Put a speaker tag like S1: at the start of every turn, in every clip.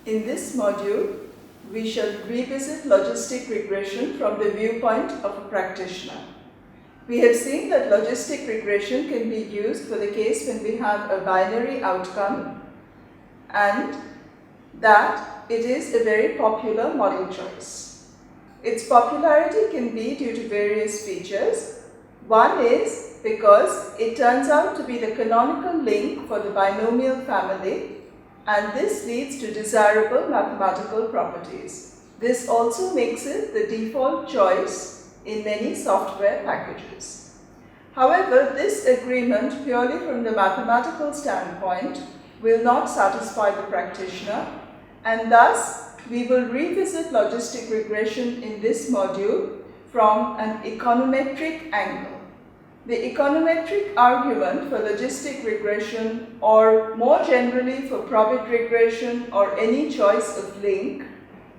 S1: In this module, we shall revisit logistic regression from the viewpoint of a practitioner. We have seen that logistic regression can be used for the case when we have a binary outcome and that it is a very popular model choice. Its popularity can be due to various features. One is because it turns out to be the canonical link for the binomial family, and this leads to desirable mathematical properties. This also makes it the default choice in many software packages. However, this agreement, purely from the mathematical standpoint, will not satisfy the practitioner, and thus we will revisit logistic regression in this module from an econometric angle. The econometric argument for logistic regression, or more generally for probit regression or any choice of link,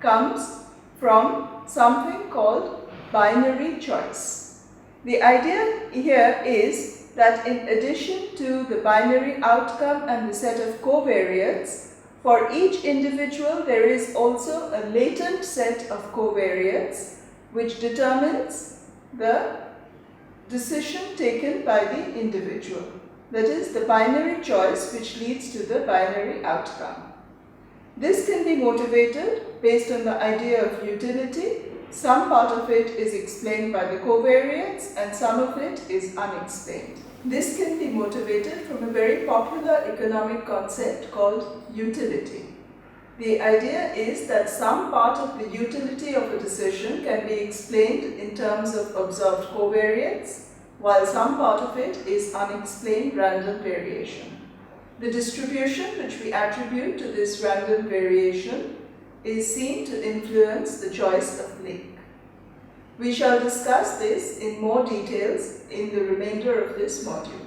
S1: comes from something called binary choice. The idea here is that in addition to the binary outcome and the set of covariates, for each individual there is also a latent set of covariates which determines the decision taken by the individual. That is the binary choice which leads to the binary outcome. This can be motivated based on the idea of utility. Some part of it is explained by the covariates and some of it is unexplained. This can be motivated from a very popular economic concept called utility. The idea is that some part of the utility of a decision can be explained in terms of observed covariates, while some part of it is unexplained random variation. The distribution which we attribute to this random variation is seen to influence the choice of link. We shall discuss this in more details in the remainder of this module.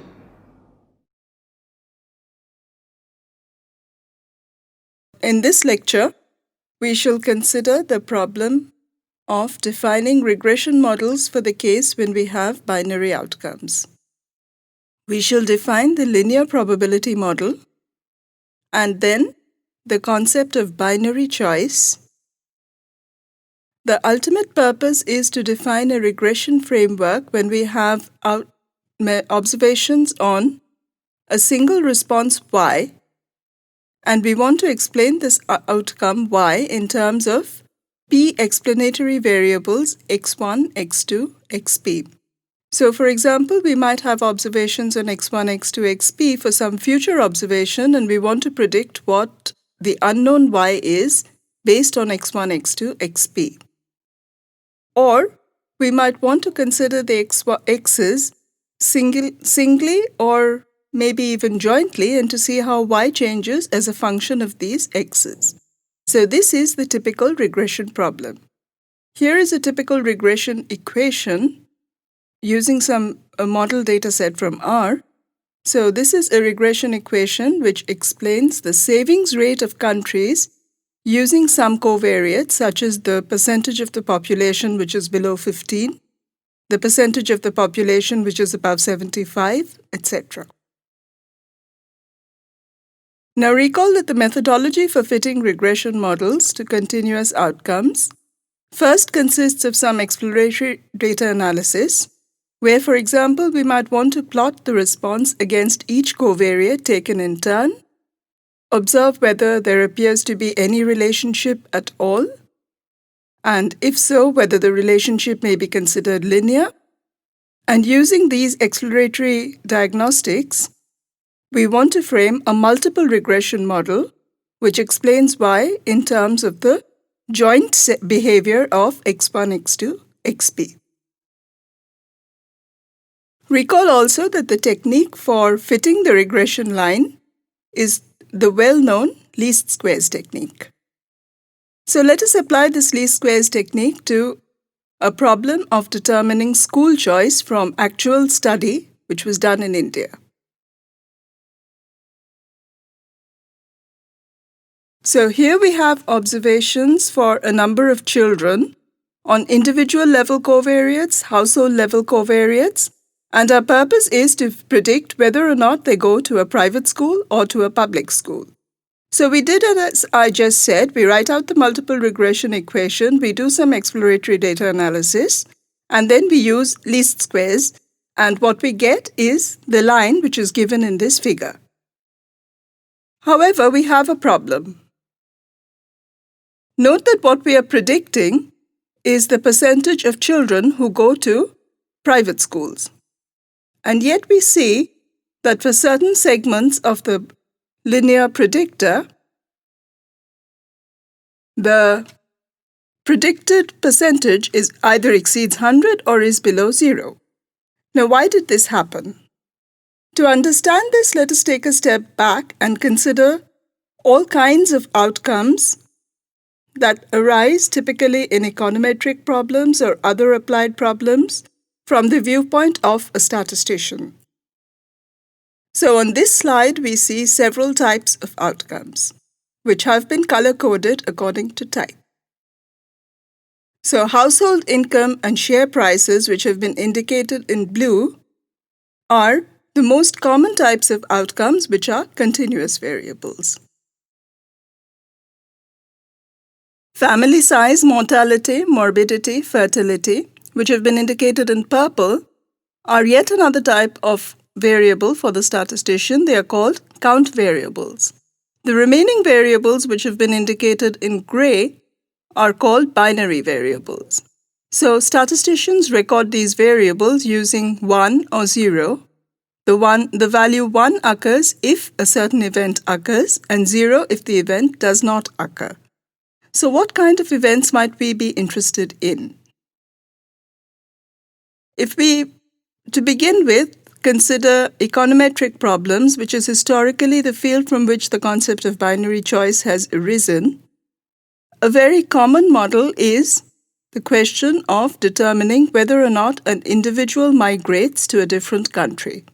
S1: In this lecture, we shall consider the problem of defining regression models for the case when we have binary outcomes. We shall define the linear probability model and then the concept of binary choice. The ultimate purpose is to define a regression framework when we have observations on a single response y, and we want to explain this outcome y in terms of p explanatory variables x1, x2, xp. So for example, we might have observations on x1, x2, xp for some future observation, and we want to predict what the unknown y is based on x1, x2, xp. Or we might want to consider the x's singly or maybe even jointly, and to see how y changes as a function of these x's. So this is the typical regression problem. Here is a typical regression equation using a model data set from R. So this is a regression equation which explains the savings rate of countries using some covariates such as the percentage of the population which is below 15, the percentage of the population which is above 75, etc. Now recall that the methodology for fitting regression models to continuous outcomes first consists of some exploratory data analysis, where, for example, we might want to plot the response against each covariate taken in turn, observe whether there appears to be any relationship at all, and if so, whether the relationship may be considered linear. And using these exploratory diagnostics, we want to frame a multiple regression model which explains y in terms of the joint behavior of x1, x2, xp. Recall also that the technique for fitting the regression line is the well-known least squares technique. So let us apply this least squares technique to a problem of determining school choice from actual study which was done in India. So here we have observations for a number of children on individual level covariates, household level covariates, and our purpose is to predict whether or not they go to a private school or to a public school. So we did it as I just said. We write out the multiple regression equation, we do some exploratory data analysis, and then we use least squares, and what we get is the line which is given in this figure. However, we have a problem. Note that what we are predicting is the percentage of children who go to private schools. And yet we see that for certain segments of the linear predictor, the predicted percentage is either exceeds 100 or is below 0. Now, why did this happen? To understand this, let us take a step back and consider all kinds of outcomes that arise typically in econometric problems or other applied problems from the viewpoint of a statistician. So on this slide, we see several types of outcomes, which have been color-coded according to type. So household income and share prices, which have been indicated in blue, are the most common types of outcomes which are continuous variables. Family size, mortality, morbidity, fertility, which have been indicated in purple, are yet another type of variable for the statistician. They are called count variables. The remaining variables, which have been indicated in gray, are called binary variables. So statisticians record these variables using 1 or 0. The value 1 occurs if a certain event occurs and 0 if the event does not occur. So what kind of events might we be interested in? If we, to begin with, consider econometric problems, which is historically the field from which the concept of binary choice has arisen, a very common model is the question of determining whether or not an individual migrates to a different country.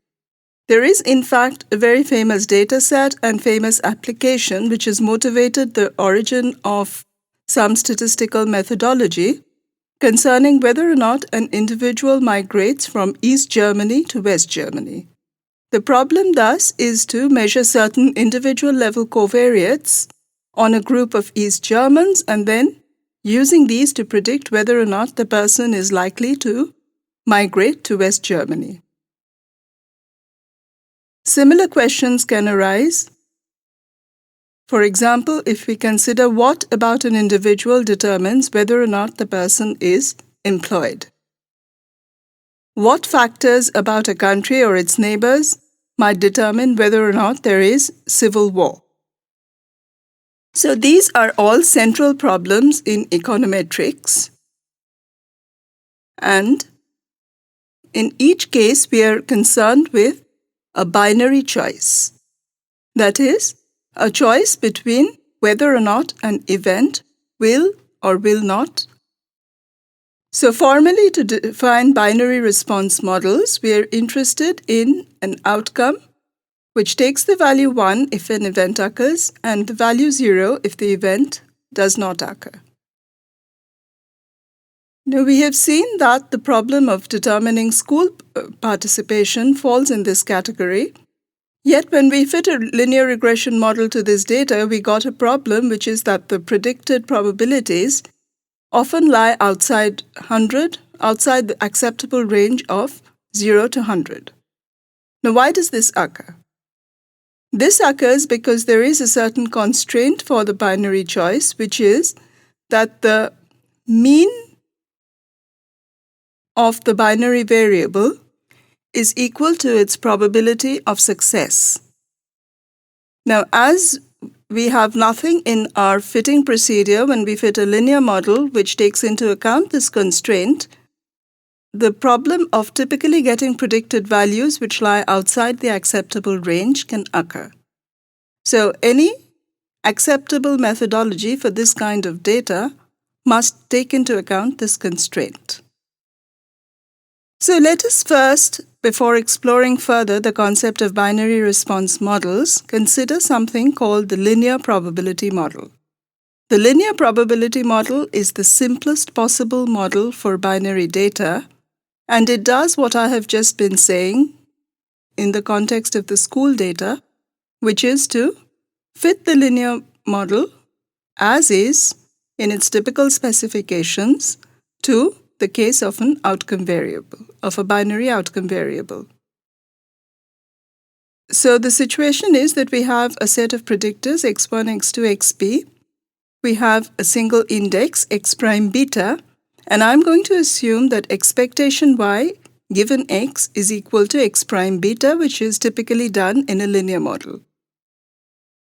S1: There is, in fact, a very famous data set and famous application which has motivated the origin of some statistical methodology concerning whether or not an individual migrates from East Germany to West Germany. The problem thus is to measure certain individual level covariates on a group of East Germans and then using these to predict whether or not the person is likely to migrate to West Germany. Similar questions can arise. For example, if we consider what about an individual determines whether or not the person is employed. What factors about a country or its neighbors might determine whether or not there is civil war? So these are all central problems in econometrics. And in each case, we are concerned with a binary choice. That is, a choice between whether or not an event will or will not. So formally, to define binary response models, we are interested in an outcome which takes the value 1 if an event occurs and the value 0 if the event does not occur. Now, we have seen that the problem of determining school participation falls in this category. Yet when we fit a linear regression model to this data, we got a problem, which is that the predicted probabilities often lie outside the acceptable range of 0 to 100. Now, why does this occur? This occurs because there is a certain constraint for the binary choice, which is that the mean of the binary variable is equal to its probability of success. Now, as we have nothing in our fitting procedure when we fit a linear model which takes into account this constraint, the problem of typically getting predicted values which lie outside the acceptable range can occur. So, any acceptable methodology for this kind of data must take into account this constraint. So let us first, before exploring further the concept of binary response models, consider something called the linear probability model. The linear probability model is the simplest possible model for binary data, and it does what I have just been saying in the context of the school data, which is to fit the linear model as is in its typical specifications to the case of an outcome variable, of a binary outcome variable. So the situation is that we have a set of predictors x1, x2, xp. We have a single index x prime beta, and I'm going to assume that expectation y given x is equal to x prime beta, which is typically done in a linear model.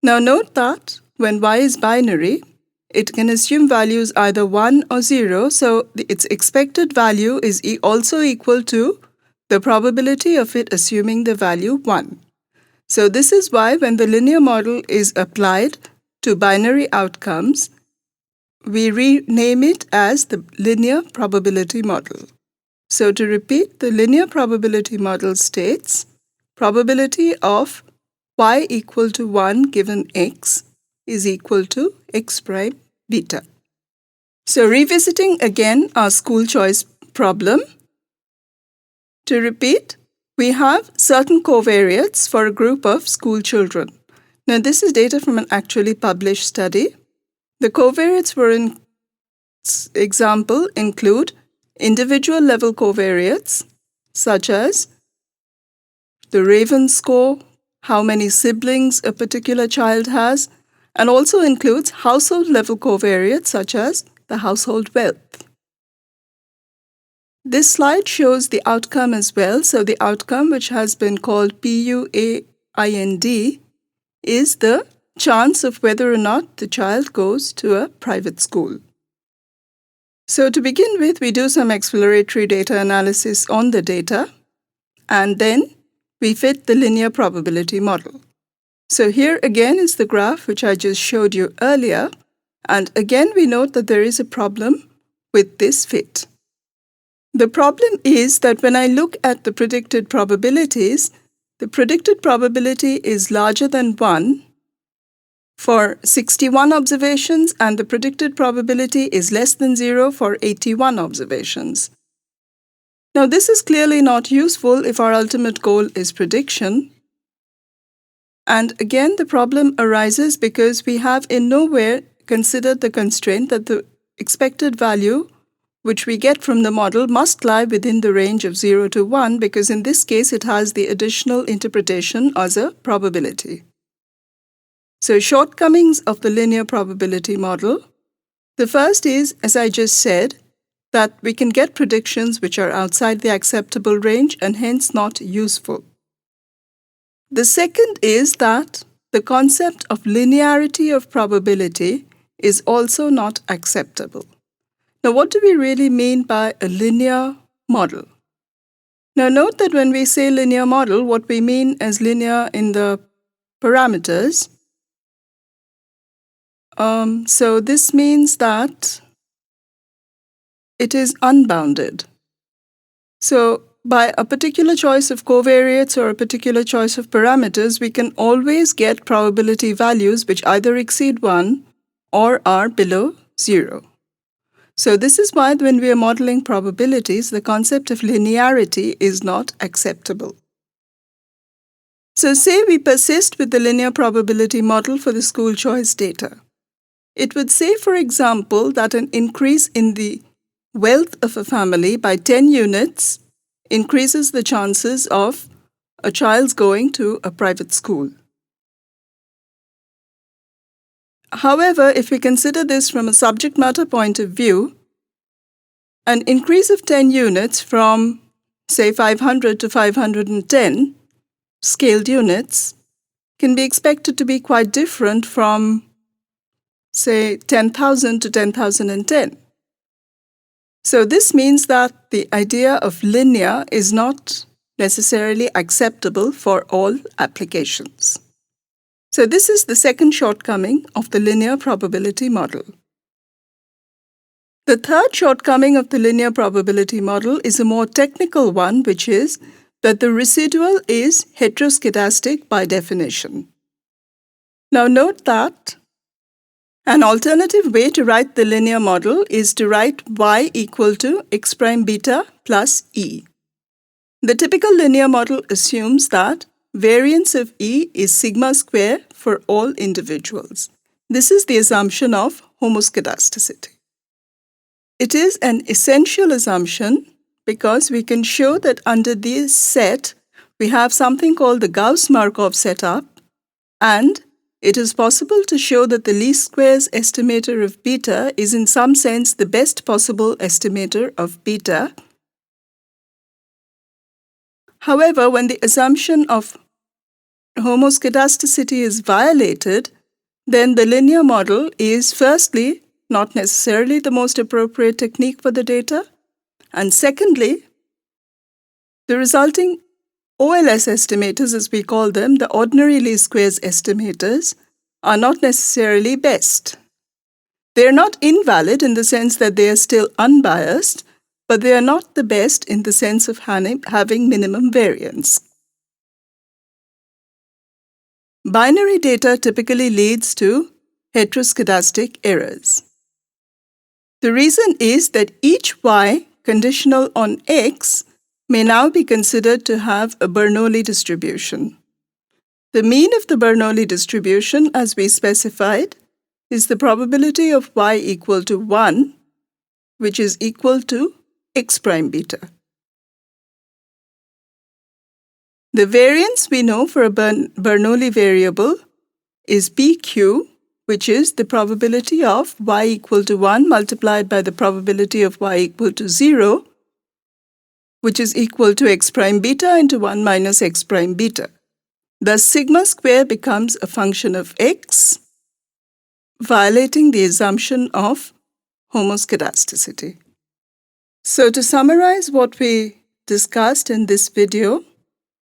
S1: Now note that when y is binary, it can assume values either 1 or 0, so its expected value is also equal to the probability of it assuming the value 1. So this is why when the linear model is applied to binary outcomes, we rename it as the linear probability model. So to repeat, the linear probability model states probability of y equal to 1 given x is equal to x prime beta. So revisiting again our school choice problem. To repeat, we have certain covariates for a group of school children. Now this is data from an actually published study. The covariates for an example include individual level covariates such as the Raven score, how many siblings a particular child has, and also includes household level covariates such as the household wealth. This slide shows the outcome as well. So the outcome, which has been called PUAIND, is the chance of whether or not the child goes to a private school. So to begin with, we do some exploratory data analysis on the data, and then we fit the linear probability model. So here again is the graph which I just showed you earlier, and again we note that there is a problem with this fit. The problem is that when I look at the predicted probabilities, the predicted probability is larger than 1 for 61 observations, and the predicted probability is less than 0 for 81 observations. Now, this is clearly not useful if our ultimate goal is prediction. And again, the problem arises because we have in nowhere considered the constraint that the expected value which we get from the model must lie within the range of 0 to 1, because in this case it has the additional interpretation as a probability. So shortcomings of the linear probability model. The first is, as I just said, that we can get predictions which are outside the acceptable range and hence not useful. The second is that the concept of linearity of probability is also not acceptable. Now, what do we really mean by a linear model? Now, note that when we say linear model, what we mean is linear in the parameters. So this means that it is unbounded. So by a particular choice of covariates or a particular choice of parameters, we can always get probability values which either exceed 1 or are below 0. So this is why when we are modeling probabilities, the concept of linearity is not acceptable. So say we persist with the linear probability model for the school choice data. It would say, for example, that an increase in the wealth of a family by 10 units increases the chances of a child's going to a private school. However, if we consider this from a subject matter point of view, an increase of 10 units from, say, 500 to 510 scaled units can be expected to be quite different from, say, 10,000 to 10,010. So this means that the idea of linear is not necessarily acceptable for all applications. So this is the second shortcoming of the linear probability model. The third shortcoming of the linear probability model is a more technical one, which is that the residual is heteroscedastic by definition. Now note that an alternative way to write the linear model is to write y equal to x prime beta plus e. The typical linear model assumes that variance of E is sigma square for all individuals. This is the assumption of homoscedasticity. It is an essential assumption because we can show that under this set, we have something called the Gauss-Markov setup, and it is possible to show that the least squares estimator of beta is in some sense the best possible estimator of beta. However, when the assumption of homoscedasticity is violated, then the linear model is firstly not necessarily the most appropriate technique for the data, and secondly, the resulting OLS estimators, as we call them, the ordinary least squares estimators, are not necessarily best. They are not invalid in the sense that they are still unbiased, but they are not the best in the sense of having minimum variance. Binary data typically leads to heteroscedastic errors. The reason is that each y conditional on x may now be considered to have a Bernoulli distribution. The mean of the Bernoulli distribution, as we specified, is the probability of y equal to 1, which is equal to x prime beta. The variance we know for a Bernoulli variable is pq, which is the probability of y equal to 1 multiplied by the probability of y equal to 0, which is equal to x prime beta into 1 minus x prime beta. Thus, sigma square becomes a function of x, violating the assumption of homoscedasticity. So, to summarize what we discussed in this video,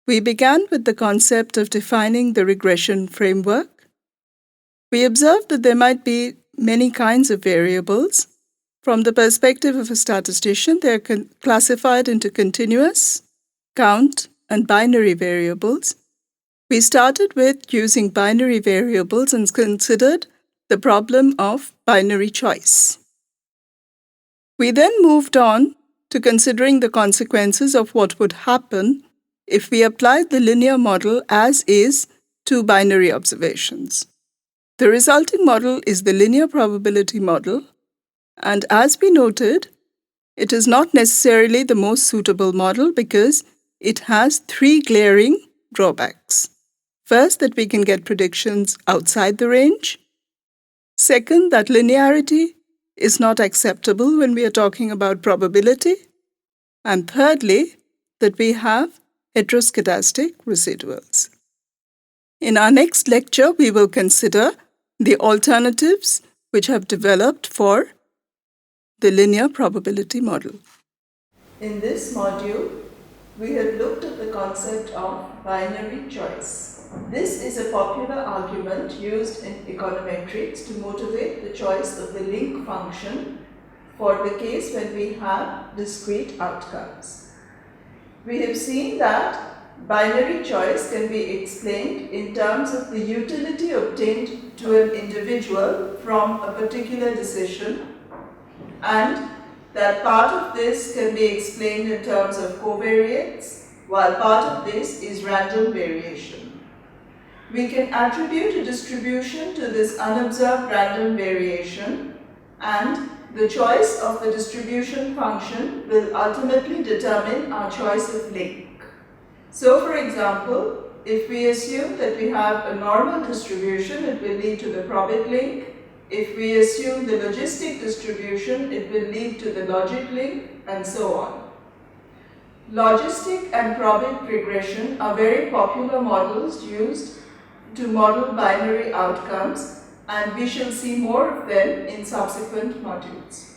S1: we began with the concept of defining the regression framework. We observed that there might be many kinds of variables. From the perspective of a statistician, they are classified into continuous, count, and binary variables. We started with using binary variables and considered the problem of binary choice. We then moved on to considering the consequences of what would happen if we applied the linear model as is to binary observations. The resulting model is the linear probability model, and as we noted, it is not necessarily the most suitable model because it has 3 glaring drawbacks. First, that we can get predictions outside the range. Second, that linearity is not acceptable when we are talking about probability. And thirdly, that we have heteroscedastic residuals. In our next lecture, we will consider the alternatives which have developed for the linear probability model. In this module, we have looked at the concept of binary choice. This is a popular argument used in econometrics to motivate the choice of the link function for the case when we have discrete outcomes. We have seen that binary choice can be explained in terms of the utility obtained to an individual from a particular decision, and that part of this can be explained in terms of covariates, while part of this is random variation. We can attribute a distribution to this unobserved random variation, and the choice of the distribution function will ultimately determine our choice of link. So, for example, if we assume that we have a normal distribution, it will lead to the probit link. If we assume the logistic distribution, it will lead to the logic link, and so on. Logistic and probit regression are very popular models used to model binary outcomes, and we shall see more of them in subsequent modules.